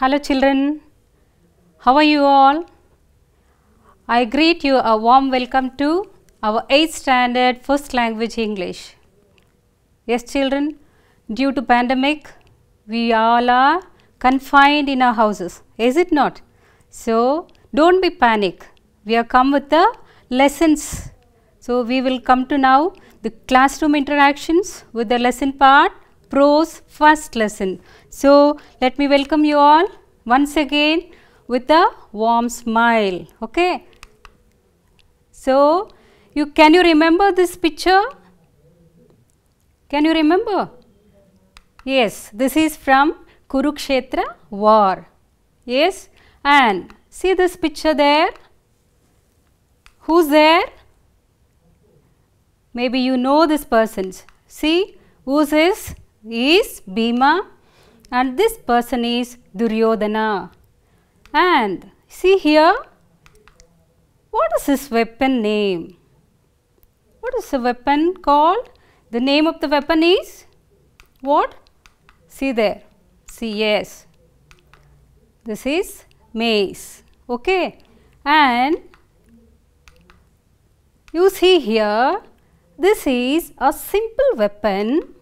Hello children, how are you all? I greet you a warm welcome to our 8th standard first language English. Yes children, due to pandemic, we all are confined in our houses, is it not? So, don't be panic, we have come with the lessons. So, we will come to now the classroom interactions with the lesson part, prose first lesson. So, let me welcome you all once again with a warm smile, okay. So, can you remember this picture? Can you remember? Yes, this is from Kurukshetra war. Yes, and see this picture there. Who's there? Maybe you know this person. See, who's this? Is Bhima, and this person is Duryodhana. And see here, what is his weapon name? What is the weapon called? The name of the weapon is what? See there. See, yes. This is mace. Okay. And you see here, this is a simple weapon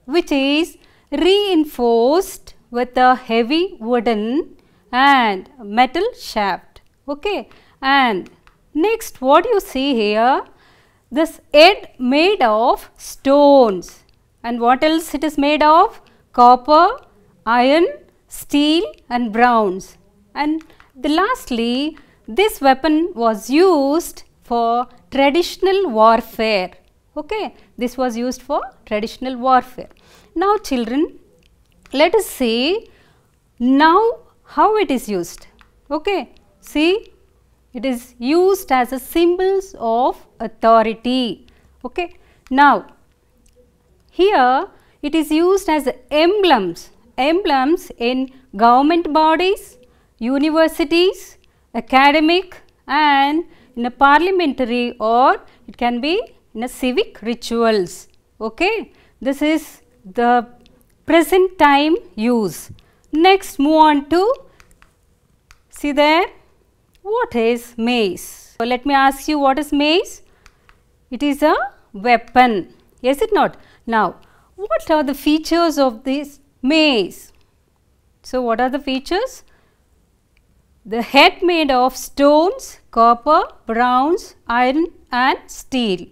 which is reinforced with a heavy wooden and metal shaft. Okay. And next, what you see here, this head made of stones, and what else it is made of? Copper, iron, steel and bronze. And lastly, this weapon was used for traditional warfare. Okay, this was used for traditional warfare. Now children, let us see now how it is used. Okay, see, it is used as a symbols of authority. Okay, now here it is used as emblems in government bodies, universities, academic and in a parliamentary, or it can be in a civic rituals. Okay, this is the present time use. Next, move on to, see there, what is mace? So, let me ask you, what is mace? It is a weapon, is it not? Now, what are the features of this mace? So, what are the features? The head made of stones, copper, bronze, iron and steel.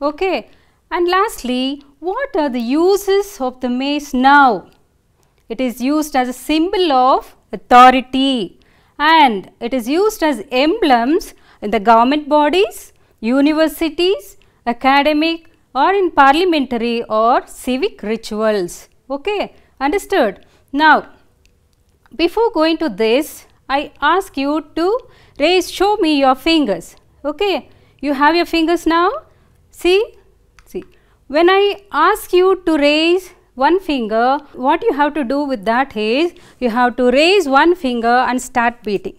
Okay. And lastly, what are the uses of the mace now? It is used as a symbol of authority, and it is used as emblems in the government bodies, universities, academic or in parliamentary or civic rituals. Okay, understood? Now, before going to this, I ask you to show me your fingers. Okay, you have your fingers now? See, when I ask you to raise one finger, what you have to do with that is, you have to raise one finger and start beating.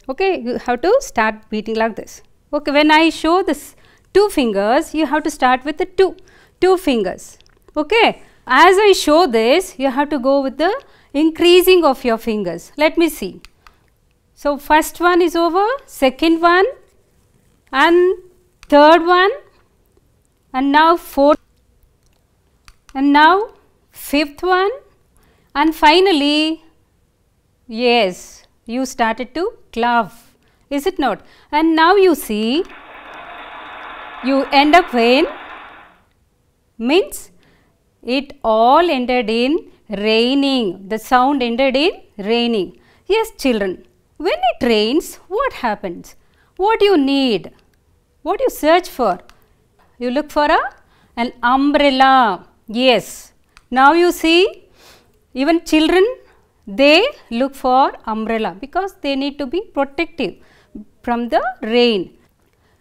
Okay, you have to start beating like this. Okay, when I show this two fingers, you have to start with the two fingers. Okay, as I show this, you have to go with the increasing of your fingers. Let me see. So, first one is over, second one and third one, and now fourth, and now fifth one, and finally, yes, you started to clap, is it not? And now you see, you end up in, means it all ended in raining, the sound ended in raining. Yes children, when it rains, what happens? What you need? What you search for? You look for an umbrella. Yes. Now you see, even children, they look for umbrella because they need to be protective from the rain.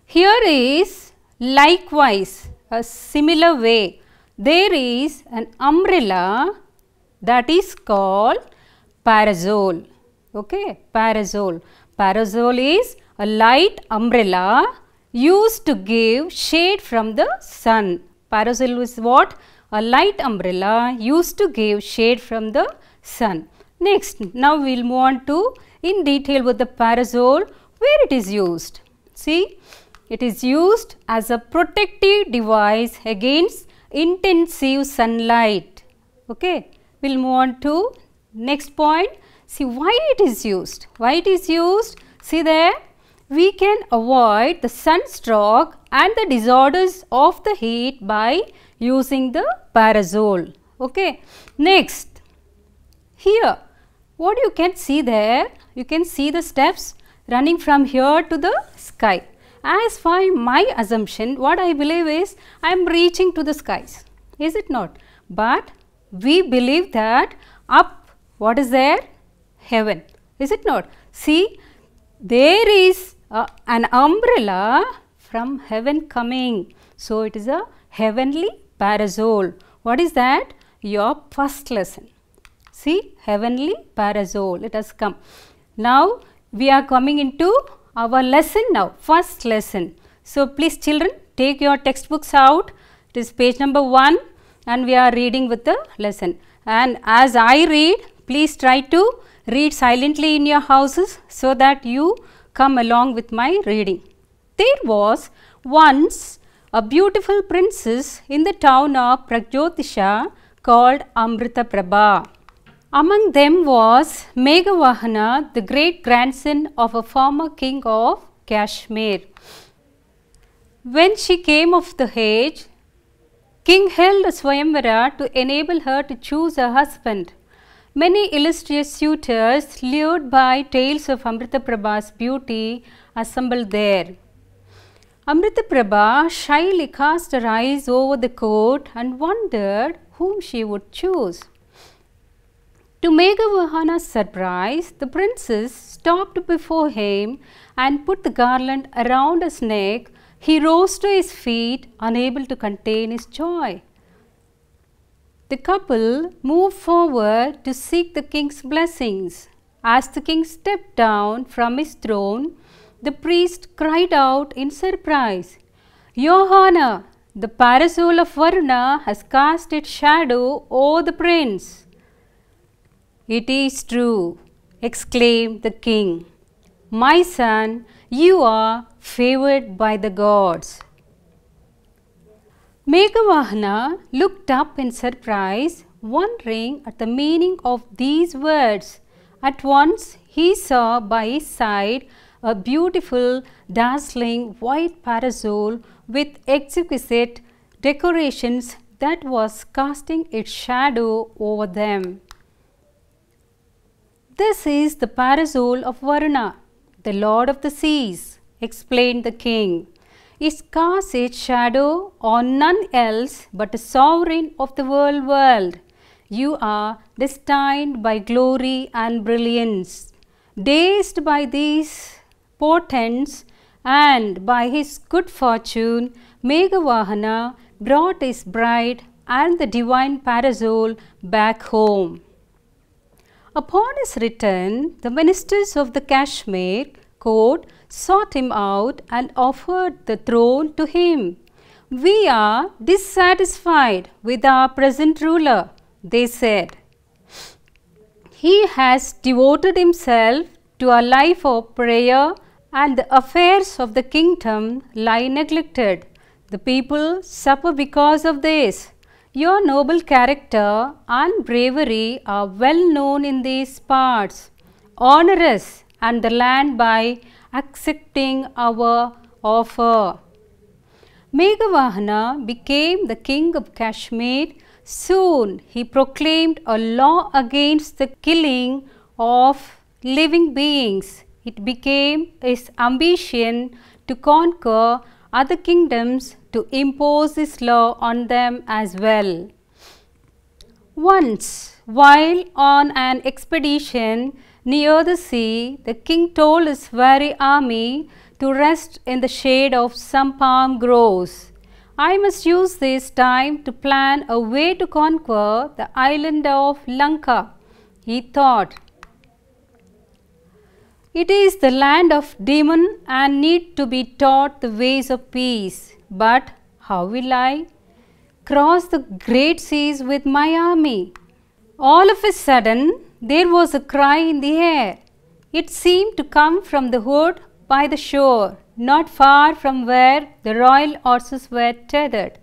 Here is likewise a similar way. There is an umbrella that is called parasol. Okay, parasol. Parasol is a light umbrella used to give shade from the sun. Parasol is what? A light umbrella used to give shade from the sun. Next, now we will move on to in detail with the parasol, where it is used. See, it is used as a protective device against intensive sunlight. Okay, we will move on to next point. See why it is used. Why it is used? See there, we can avoid the sunstroke and the disorders of the heat by using the parasol. Okay. Next, here what you can see there, you can see the steps running from here to the sky. As for my assumption, what I believe is I am reaching to the skies, is it not? But we believe that up, what is there? Heaven, is it not? See, there is an umbrella from heaven coming. So, it is a heavenly parasol. What is that? Your first lesson. See, heavenly parasol, it has come. Now, we are coming into our lesson now, first lesson. So, please children, take your textbooks out. It is page number 1 and we are reading with the lesson. And as I read, please try to read silently in your houses so that you come along with my reading. There was once a beautiful princess in the town of Pragjyotisha called Amritaprabha. Among them was Meghavahana, the great grandson of a former king of Kashmir. When she came of the age, king held a Swayamvara to enable her to choose a husband. Many illustrious suitors, lured by tales of Amritaprabha's beauty, assembled there. Amritaprabha shyly cast her eyes over the court and wondered whom she would choose. To Meghavahana's surprise, the princess stopped before him and put the garland around his neck. He rose to his feet, unable to contain his joy. The couple moved forward to seek the king's blessings. As the king stepped down from his throne, the priest cried out in surprise, "Your Honor, the parasol of Varuna has cast its shadow over the prince." "It is true," exclaimed the king. "My son, you are favored by the gods." Meghavahana looked up in surprise, wondering at the meaning of these words. At once he saw by his side a beautiful, dazzling white parasol with exquisite decorations that was casting its shadow over them. "This is the parasol of Varuna, the lord of the seas," explained the king. "It casts its shadow on none else but the sovereign of the whole world. You are destined by glory and brilliance." Dazed by these portents and by his good fortune, Meghavahana brought his bride and the divine parasol back home. Upon his return, the ministers of the Kashmir court sought him out and offered the throne to him. "We are dissatisfied with our present ruler," they said. "He has devoted himself to a life of prayer and the affairs of the kingdom lie neglected. The people suffer because of this. Your noble character and bravery are well known in these parts. Honor us and the land by accepting our offer." Meghavahana became the king of Kashmir. Soon he proclaimed a law against the killing of living beings. It became his ambition to conquer other kingdoms to impose his law on them as well. Once, while on an expedition near the sea, the king told his weary army to rest in the shade of some palm groves. "I must use this time to plan a way to conquer the island of Lanka," he thought. "It is the land of demon and need to be taught the ways of peace. But how will I cross the great seas with my army?" All of a sudden, there was a cry in the air. It seemed to come from the wood by the shore, not far from where the royal horses were tethered.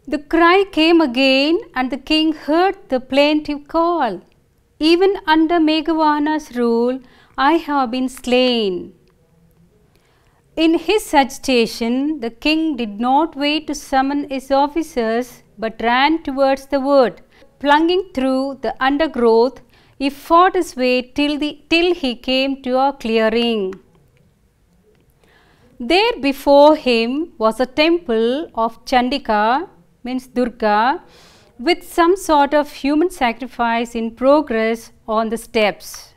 The cry came again, and the king heard the plaintive call. Even under Meghavana's rule, I have been slain. In his agitation, the king did not wait to summon his officers, but ran towards the wood. Plunging through the undergrowth, he fought his way till he came to a clearing. There before him was a temple of Chandika, means Durga, with some sort of human sacrifice in progress on the steps.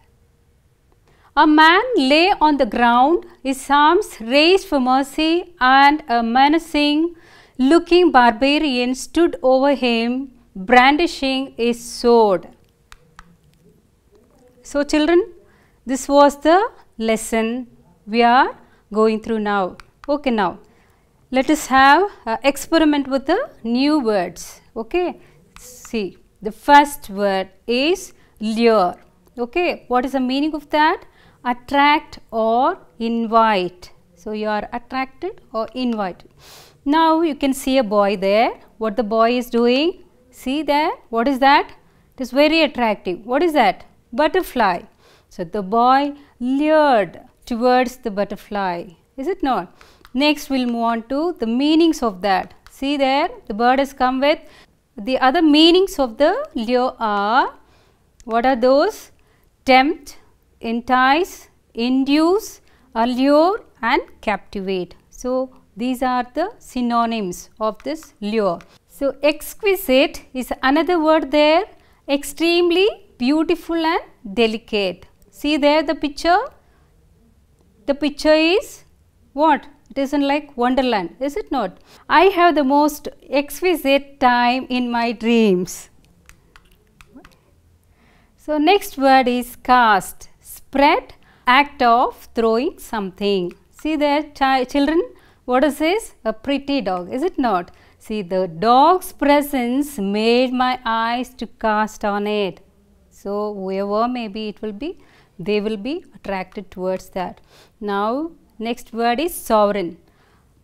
A man lay on the ground, his arms raised for mercy, and a menacing looking barbarian stood over him, brandishing his sword. So children, this was the lesson we are going through now. Okay, now let us have an experiment with the new words. Okay, see, the first word is lure. Okay, what is the meaning of that? Attract or invite. So you are attracted or invited. Now you can see a boy there. What the boy is doing? See there, what is that? It is very attractive. What is that? Butterfly. So the boy lured towards the butterfly. Is it not? Next we will move on to the meanings of that. See there, the bird has come with the other meanings of the lure are, what are those? Tempt, entice, induce, allure and captivate. So these are the synonyms of this lure. So exquisite is another word there, extremely beautiful and delicate. See there the picture? The picture is what? It isn't like Wonderland, is it not? I have the most exquisite time in my dreams. So next word is cast, spread, act of throwing something. See there children, what is this? A pretty dog, is it not? See, the dog's presence made my eyes to cast on it. So whoever maybe it will be, they will be attracted towards that. Now next word is sovereign,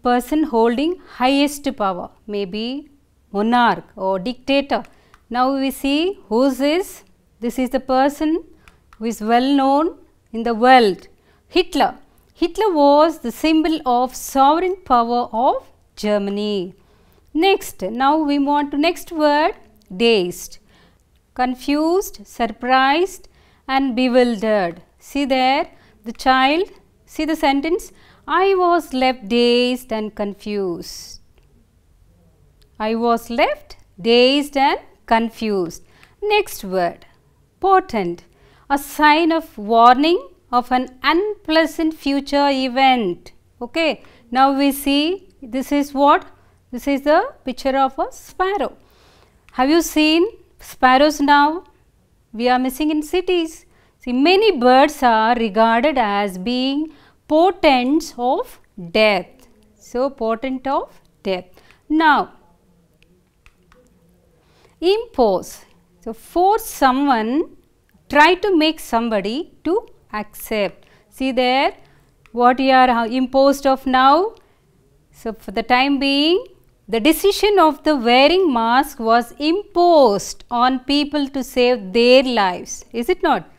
person holding highest power, maybe monarch or dictator. Now we see who is this is the person who is well known in the world, Hitler. Hitler was the symbol of sovereign power of Germany. Next, now we move on to next word, dazed, confused, surprised and bewildered. See there the child, see the sentence, I was left dazed and confused. I was left dazed and confused. Next word, portent, a sign of warning of an unpleasant future event. Okay, now we see this is what? This is the picture of a sparrow. Have you seen sparrows now? We are missing in cities. See, many birds are regarded as being portents of death. So, portent of death. Now, impose. So, force someone, try to make somebody to accept. See there, what you are imposed of now. So, for the time being, the decision of the wearing mask was imposed on people to save their lives. Is it not?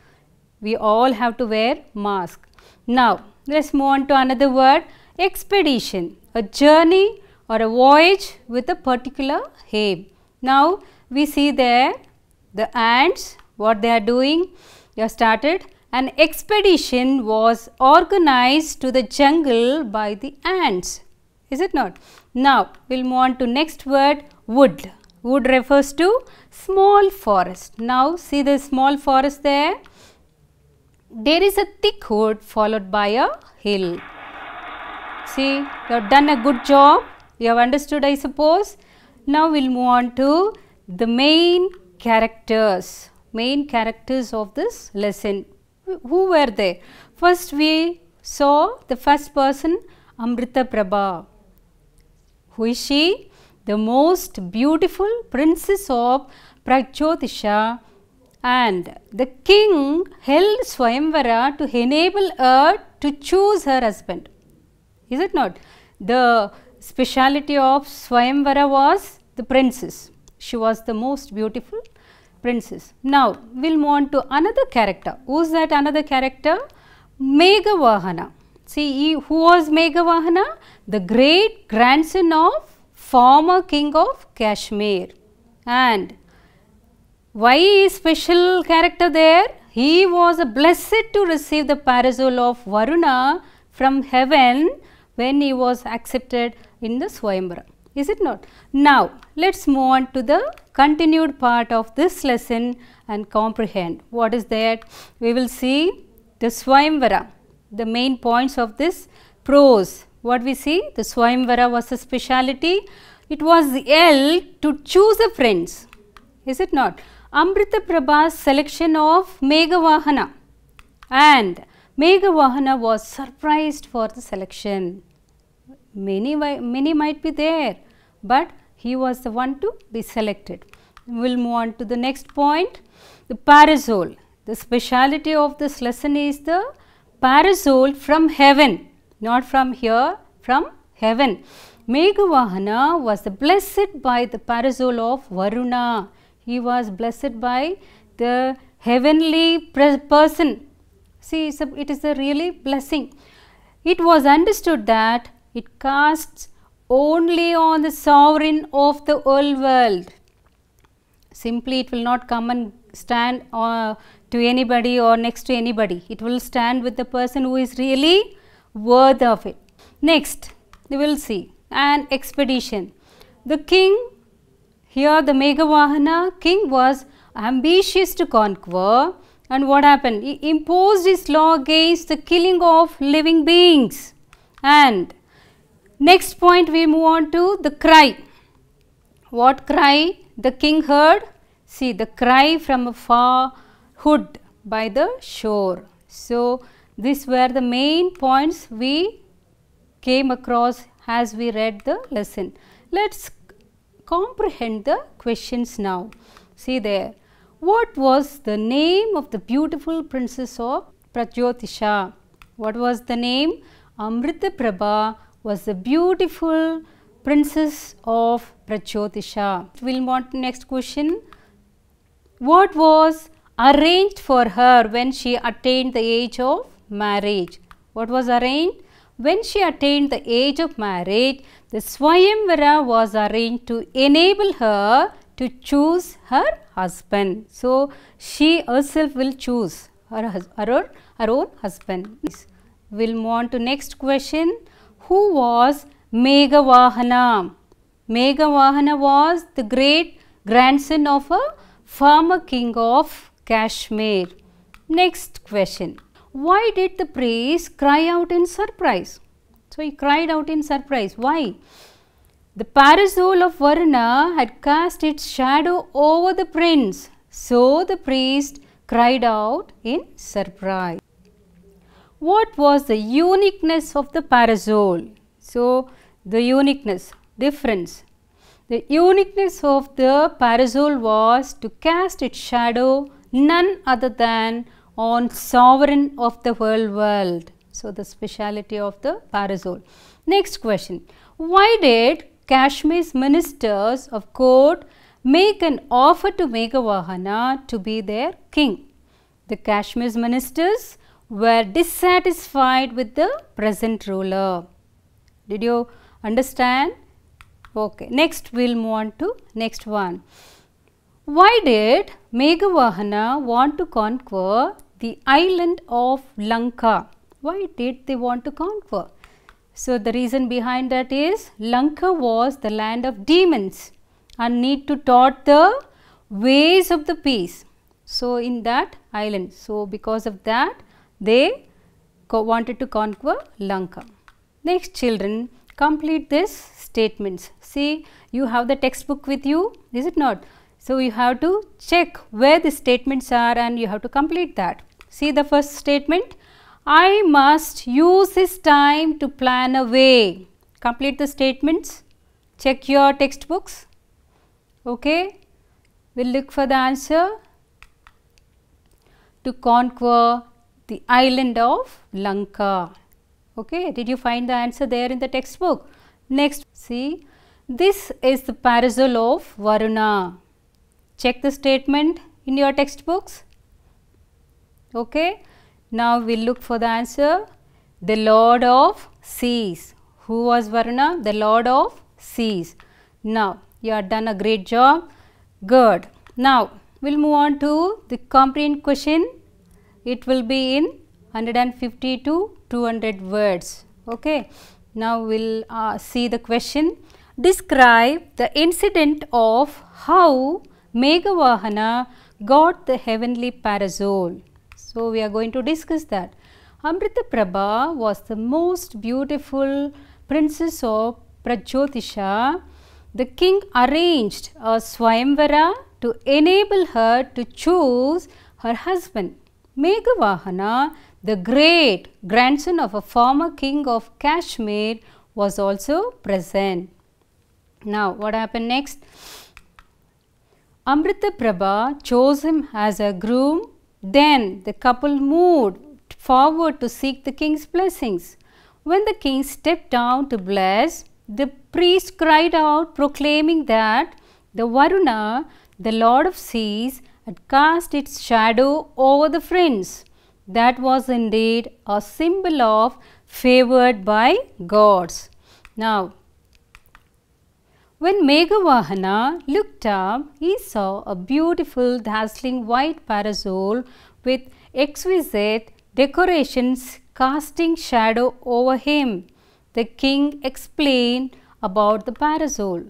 We all have to wear mask. Now, let us move on to another word, expedition, a journey or a voyage with a particular aim. Now, we see there the ants, what they are doing. They have started. An expedition was organized to the jungle by the ants. Is it not? Now, we will move on to next word, wood. Wood refers to small forest. Now, see the small forest there. There is a thick wood followed by a hill. See, you have done a good job. You have understood, I suppose. Now, we will move on to the main characters of this lesson. Who were they? First, we saw the first person, Amrita Prabha. Who is she? The most beautiful princess of Pragjyotisha and the king held Swayamvara to enable her to choose her husband. Is it not? The speciality of Swayamvara was the princess. She was the most beautiful princess. Now, we will move on to another character. Who is that another character? Meghavahana. See, who was Meghavahana? The great grandson of former king of Kashmir. And why is special character there? He was blessed to receive the parasol of Varuna from heaven when he was accepted in the Swayamvara. Is it not? Now, let us move on to the continued part of this lesson and comprehend. What is that? We will see the Swayamvara, the main points of this prose. What we see? The Swayamvara was a speciality. It was held to choose a prince. Is it not? Amrita Prabha's selection of Meghavahana, and Meghavahana was surprised for the selection. Many might be there, but he was the one to be selected. We will move on to the next point, the parasol. The speciality of this lesson is the parasol from heaven, not from here, from heaven. Meghavahana was blessed by the parasol of Varuna. He was blessed by the heavenly person. See, it is a really blessing. It was understood that it casts only on the sovereign of the whole world. Simply, it will not come and stand to anybody or next to anybody. It will stand with the person who is really worthy of it. Next, we will see an expedition. The king, here the Meghavahana king, was ambitious to conquer, and what happened? He imposed his law against the killing of living beings. And next point, we move on to the cry. What cry the king heard? See, the cry from a far hood by the shore. So, these were the main points we came across as we read the lesson. Let us comprehend the questions now. See there. What was the name of the beautiful princess of Prajyotisha? What was the name? Amrita Prabha was the beautiful princess of Prajyotisha. We will move on to next question. What was arranged for her when she attained the age of marriage? What was arranged? When she attained the age of marriage, the Swayamvara was arranged to enable her to choose her husband. So, she herself will choose her own husband. We will move on to next question. Who was Meghavahana? Meghavahana was the great grandson of a former king of Kashmir. Next question. Why did the priest cry out in surprise? So, he cried out in surprise. Why? The parasol of Varuna had cast its shadow over the prince. So, the priest cried out in surprise. What was the uniqueness of the parasol? So, the uniqueness, difference. The uniqueness of the parasol was to cast its shadow none other than on sovereign of the whole world. So, the speciality of the parasol. Next question. Why did Kashmir's ministers of court make an offer to Meghavahana to be their king? The Kashmir's ministers were dissatisfied with the present ruler. Did you understand? Okay. Next, we will move on to next one. Why did Meghavahana want to conquer the island of Lanka? Why did they want to conquer? So, the reason behind that is Lanka was the land of demons and need to taught the ways of the peace. So, in that island. So, because of that they wanted to conquer Lanka. Next, children, complete this statements. See, you have the textbook with you, is it not? So, you have to check where the statements are and you have to complete that. See the first statement. I must use this time to plan a way. Complete the statements. Check your textbooks. Okay. We'll look for the answer. to conquer the island of Lanka. Okay, did you find the answer there in the textbook? Next, see, this is the parasol of Varuna. Check the statement in your textbooks. Okay, now we'll look for the answer. The Lord of Seas. Who was Varuna? The Lord of Seas. Now, you have done a great job. Good. Now, we'll move on to the comprehend question. It will be in 150 to 200 words. Okay. Now, we'll see the question. Describe the incident of how Meghavahana got the heavenly parasol. So, we are going to discuss that. Amrita Prabha was the most beautiful princess of Prajyotisha. The king arranged a Swayamvara to enable her to choose her husband. Meghavahana, the great grandson of a former king of Kashmir, was also present. Now, what happened next? Amrita Prabha chose him as a groom. Then the couple moved forward to seek the king's blessings. When the king stepped down to bless, the priest cried out, proclaiming that the Varuna, the Lord of Seas, had cast its shadow over the friends. That was indeed a symbol of favored by gods. Now, when Meghavahana looked up, he saw a beautiful dazzling white parasol with exquisite decorations casting shadow over him. The king explained about the parasol.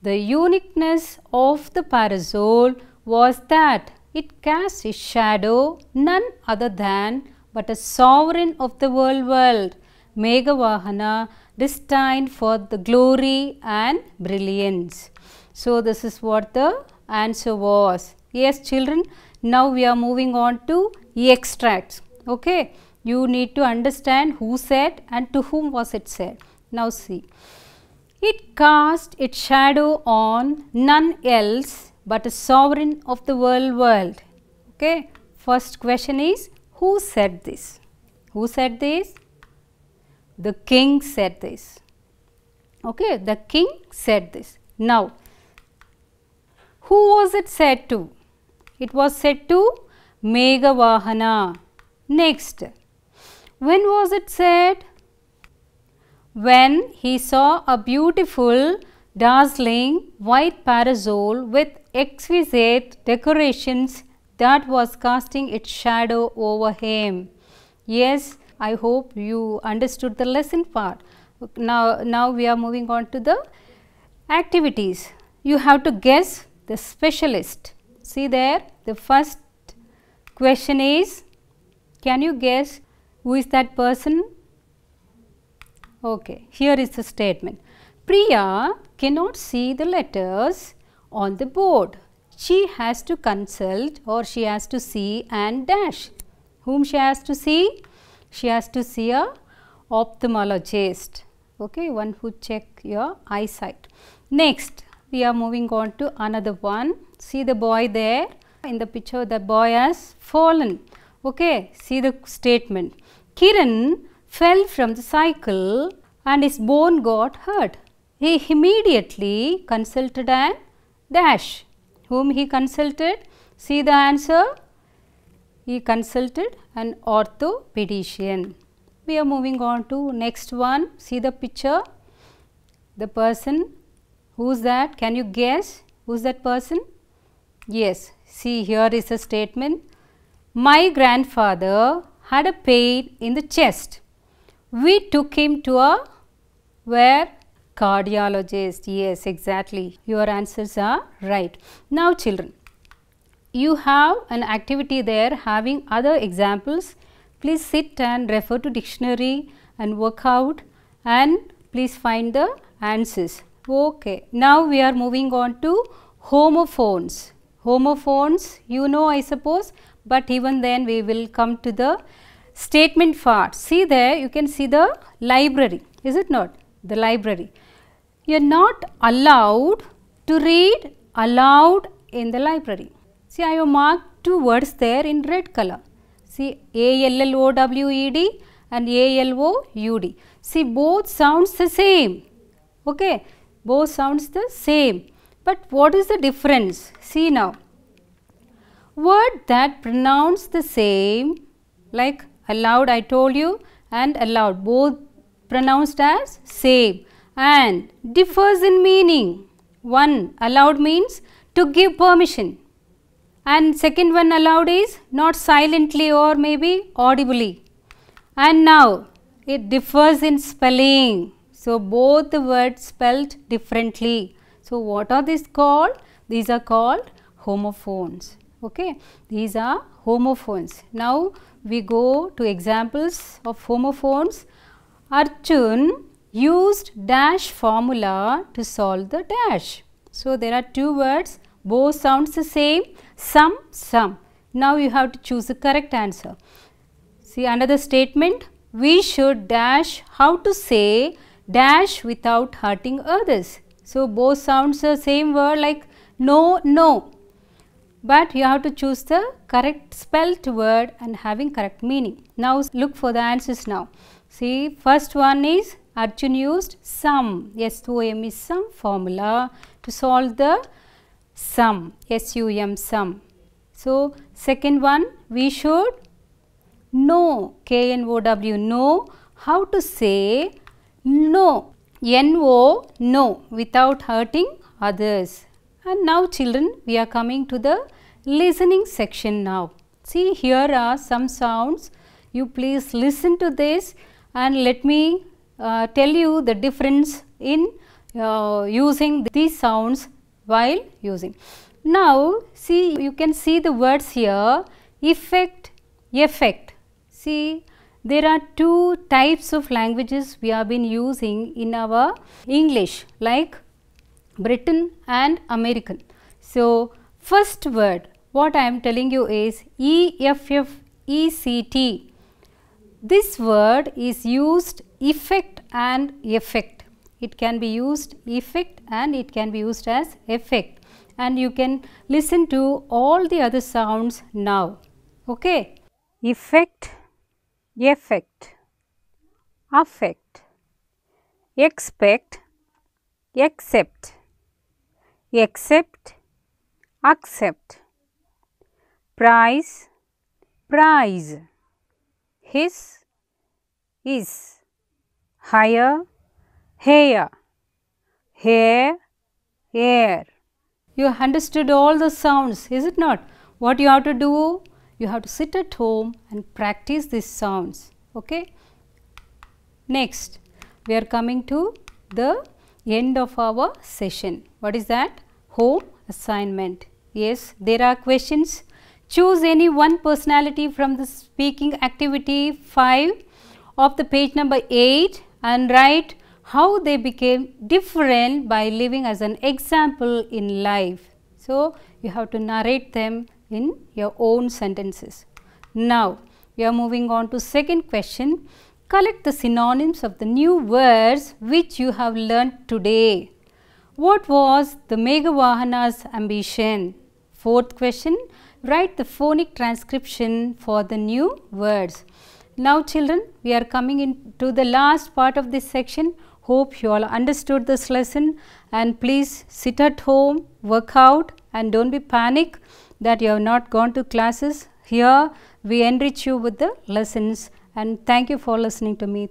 The uniqueness of the parasol was that it cast its shadow none other than but a sovereign of the world, Meghavahana, destined for the glory and brilliance. So, this is what the answer was. Yes, children, now we are moving on to extracts. Okay, you need to understand who said and to whom was it said. Now, see, it cast its shadow on none else but a sovereign of the world. Okay, first question is, who said this? Who said this? The king said this. Okay, the king said this. Now, who was it said to? It was said to Meghavahana. Next, when was it said? When he saw a beautiful, dazzling white parasol with exquisite decorations that was casting its shadow over him. Yes, I hope you understood the lesson part. Now we are moving on to the activities. You have to guess the specialist. See there, the first question is, can you guess who is that person? Okay, here is the statement. Priya cannot see the letters on the board. She has to consult or she has to see and dash. Whom she has to see? She has to see a ophthalmologist. Okay, one who check your eyesight. Next, we are moving on to another one. See the boy there in the picture, the boy has fallen. Okay, see the statement. Kiran fell from the cycle and his bone got hurt. He immediately consulted an dash. Whom he consulted? See the answer. He consulted an orthopedician. We are moving on to next one. See the picture. The person. Who's that? Can you guess? Who's that person? Yes. See, here is a statement. My grandfather had a pain in the chest. We took him to a where? Cardiologist. Yes, exactly. Your answers are right. Now, children, you have an activity there having other examples. Please sit and refer to dictionary and work out and please find the answers. Okay. Now, we are moving on to homophones. Homophones, you know, I suppose, but even then we will come to the statement part. See there, you can see the library, is it not? The library. You are not allowed to read aloud in the library. See, I have marked two words there in red color. See, A-L-L-O-W-E-D and A-L-O-U-D. See, both sounds the same. Okay, both sounds the same. But what is the difference? See now, word that pronounce the same, like allowed I told you, and allowed, both pronounced as same and differs in meaning. One, allowed means to give permission, and second one, allowed is not silently or maybe audibly. And now it differs in spelling. So both the words spelled differently. So what are these called? These are called homophones. Okay, these are homophones. Now we go to examples of homophones. Arjun used dash formula to solve the dash. So there are two words, both sounds the same, some. Now you have to choose the correct answer. See another statement, we should dash how to say dash without hurting others. So both sounds the same word like no. But you have to choose the correct spelt word and having correct meaning. Now look for the answers now. See, first one is Arjun used sum, S-O-M is sum formula to solve the sum, S-U-M sum. So second one, we should know, K-N-O-W, know how to say no, N-O, no, without hurting others. And now children, we are coming to the listening section now. See, here are some sounds. You please listen to this and let me tell you the difference in using these sounds while using. Now, see, you can see the words here, effect, effect. See, there are two types of languages we have been using in our English, like Britain and American. So, first word, what I am telling you is E-F-F-E-C-T. This word is used effect and effect. It can be used effect and it can be used as effect. And you can listen to all the other sounds now. Okay. Effect, effect, affect, expect, accept, accept, price, prize, his, is, higher, hair, hair, air. You understood all the sounds, is it not? What you have to do? You have to sit at home and practice these sounds. Okay. Next, we are coming to the end of our session. What is that? Home assignment. Yes, there are questions. Choose any one personality from the speaking activity 5 of the page number 8 and write how they became different by living as an example in life. So, you have to narrate them in your own sentences. Now, we are moving on to second question. Collect the synonyms of the new words which you have learnt today. What was the Meghavahana's ambition? Fourth question. Write the phonic transcription for the new words. Now children, we are coming into the last part of this section. Hope you all understood this lesson and please sit at home, work out and don't be panic that you have not gone to classes. Here we enrich you with the lessons and thank you for listening to me.